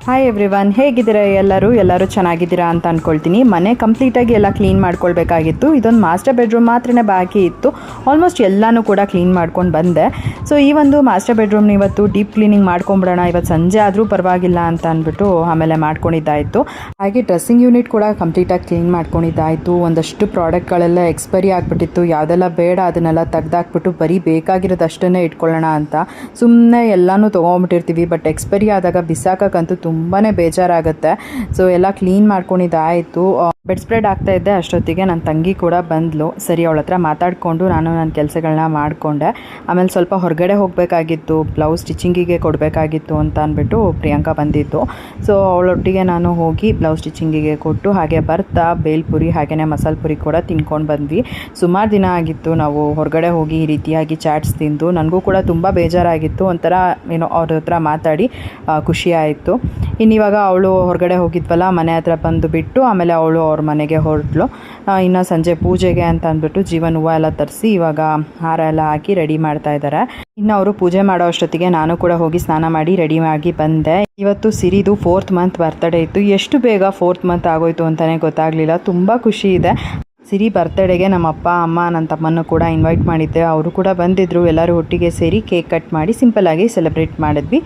Hi everyone, ಹೇಗಿದ್ದೀರಾ ಎಲ್ಲರೂ ಚೆನ್ನಾಗಿದ್ದೀರಾ ಅಂತ ಅಂದ್ಕೊಳ್ತೀನಿ. ಮನೆ ಕಂಪ್ಲೀಟಾಗಿ ಎಲ್ಲ ಕ್ಲೀನ್ ಮಾಡ್ಕೊಳ್ಬೇಕಾಗಿತ್ತು. ಇದೊಂದು ಮಾಸ್ಟರ್ ಬೆಡ್ರೂಮ್ ಮಾತ್ರನೇ ಬಾಕಿ ಇತ್ತು. ಆಲ್ಮೋಸ್ಟ್ ಎಲ್ಲನೂ ಕೂಡ ಕ್ಲೀನ್ ಮಾಡ್ಕೊಂಡು ಬಂದೆ. ಸೊ ಈ ಒಂದು ಮಾಸ್ಟರ್ ಬೆಡ್ರೂಮ್ನ ಇವತ್ತು ಡೀಪ್ ಕ್ಲೀನಿಂಗ್ ಮಾಡ್ಕೊಂಬಿಡೋಣ, ಇವತ್ತು ಸಂಜೆ ಆದರೂ ಪರವಾಗಿಲ್ಲ ಅಂತ ಅಂದ್ಬಿಟ್ಟು ಆಮೇಲೆ ಮಾಡ್ಕೊಂಡಿದ್ದಾಯಿತು. ಹಾಗೆ ಡ್ರೆಸ್ಸಿಂಗ್ ಯೂನಿಟ್ ಕೂಡ ಕಂಪ್ಲೀಟಾಗಿ ಕ್ಲೀನ್ ಮಾಡ್ಕೊಂಡಿದ್ದಾಯಿತು. ಒಂದಷ್ಟು ಪ್ರಾಡಕ್ಟ್ಗಳೆಲ್ಲ ಎಕ್ಸ್ಪೈರಿ ಆಗಿಬಿಟ್ಟಿತ್ತು. ಯಾವುದೆಲ್ಲ ಬೇಡ ಅದನ್ನೆಲ್ಲ ತೆಗ್ದಾಕ್ಬಿಟ್ಟು ಬರೀ ಬೇಕಾಗಿರೋದಷ್ಟನ್ನೇ ಇಟ್ಕೊಳ್ಳೋಣ ಅಂತ ಸುಮ್ಮನೆ ಎಲ್ಲನೂ ತೊಗೊಂಬಿಟ್ಟಿರ್ತೀವಿ. ಬಟ್ ಎಕ್ಸ್ಪೈರಿ ಆದಾಗ ಬಿಸಾಕಕ್ಕಂತೂ ತುಂಬಾ ಬೇಜಾರಾಗುತ್ತೆ. ಸೊ ಎಲ್ಲ ಕ್ಲೀನ್ ಮಾಡ್ಕೊಂಡಿದ್ದಾಯಿತು. ಬೆಡ್ ಸ್ಪ್ರೆಡ್ ಆಗ್ತಾ ಇದ್ದೆ ಅಷ್ಟೊತ್ತಿಗೆ ನನ್ನ ತಂಗಿ ಕೂಡ ಬಂದಳು. ಸರಿ, ಅವಳ ಹತ್ರ ಮಾತಾಡಿಕೊಂಡು ನಾನು ನನ್ನ ಕೆಲಸಗಳನ್ನ ಮಾಡಿಕೊಂಡೆ. ಆಮೇಲೆ ಸ್ವಲ್ಪ ಹೊರಗಡೆ ಹೋಗಬೇಕಾಗಿತ್ತು, ಬ್ಲೌಸ್ ಸ್ಟಿಚಿಂಗಿಗೆ ಕೊಡಬೇಕಾಗಿತ್ತು ಅಂತ ಅಂದ್ಬಿಟ್ಟು ಪ್ರಿಯಾಂಕಾ ಬಂದಿತ್ತು. ಸೊ ಅವಳೊಟ್ಟಿಗೆ ನಾನು ಹೋಗಿ ಬ್ಲೌಸ್ ಸ್ಟಿಚಿಂಗಿಗೆ ಕೊಟ್ಟು ಹಾಗೆ ಬರ್ತಾ ಬೇಲ್ಪುರಿ ಹಾಗೆಯೇ ಮಸಾಲೆ ಪುರಿ ಕೂಡ ತಿನ್ಕೊಂಡು ಬಂದ್ವಿ. ಸುಮಾರು ದಿನ ಆಗಿತ್ತು ನಾವು ಹೊರಗಡೆ ಹೋಗಿ ಈ ರೀತಿಯಾಗಿ ಚಾಟ್ಸ್ ತಿಂದು. ನನಗೂ ಕೂಡ ತುಂಬ ಬೇಜಾರಾಗಿತ್ತು. ಒಂಥರ ಏನೋ ಅವ್ರ ಹತ್ರ ಮಾತಾಡಿ ಖುಷಿ ಆಯಿತು. ಇನ್ನಿವಾಗ ಅವಳು ಹೊರಗಡೆ ಹೋಗಿದ್ವಲ್ಲ, ಮನೆ ಹತ್ರ ಬಂದು ಬಿಟ್ಟು ಆಮೇಲೆ ಅವಳು ಅವ್ರ ಮನೆಗೆ ಹೊರಟ್ಲು. ಇನ್ನು ಸಂಜೆ ಪೂಜೆಗೆ ಅಂತ ಅಂದ್ಬಿಟ್ಟು ಜೀವನ ಹೂವು ಎಲ್ಲ ತರಿಸಿ ಇವಾಗ ಹಾರ ಎಲ್ಲ ಹಾಕಿ ರೆಡಿ ಮಾಡ್ತಾ ಇದ್ದಾರೆ. ಇನ್ನು ಅವರು ಪೂಜೆ ಮಾಡೋ ಅಷ್ಟೊತ್ತಿಗೆ ನಾನು ಕೂಡ ಹೋಗಿ ಸ್ನಾನ ಮಾಡಿ ರೆಡಿ ಆಗಿ ಬಂದೆ. ಇವತ್ತು ಸಿರಿದು 4th ಮಂತ್ ಬರ್ತಡೇ ಇತ್ತು. ಎಷ್ಟು ಬೇಗ 4th ಮಂತ್ ಆಗೋಯ್ತು ಅಂತಲೇ ಗೊತ್ತಾಗಲಿಲ್ಲ. ತುಂಬ ಖುಷಿ ಇದೆ. ಸಿರಿ ಬರ್ತಡೇಗೆ ನಮ್ಮ ಅಪ್ಪ ಅಮ್ಮ ನನ್ನ ತಮ್ಮನ್ನು ಕೂಡ ಇನ್ವೈಟ್ ಮಾಡಿದ್ದೆ. ಅವರು ಕೂಡ ಬಂದಿದ್ದರು. ಎಲ್ಲರೂ ಒಟ್ಟಿಗೆ ಸೇರಿ ಕೇಕ್ ಕಟ್ ಮಾಡಿ ಸಿಂಪಲ್ಲಾಗಿ ಸೆಲೆಬ್ರೇಟ್ ಮಾಡಿದ್ವಿ.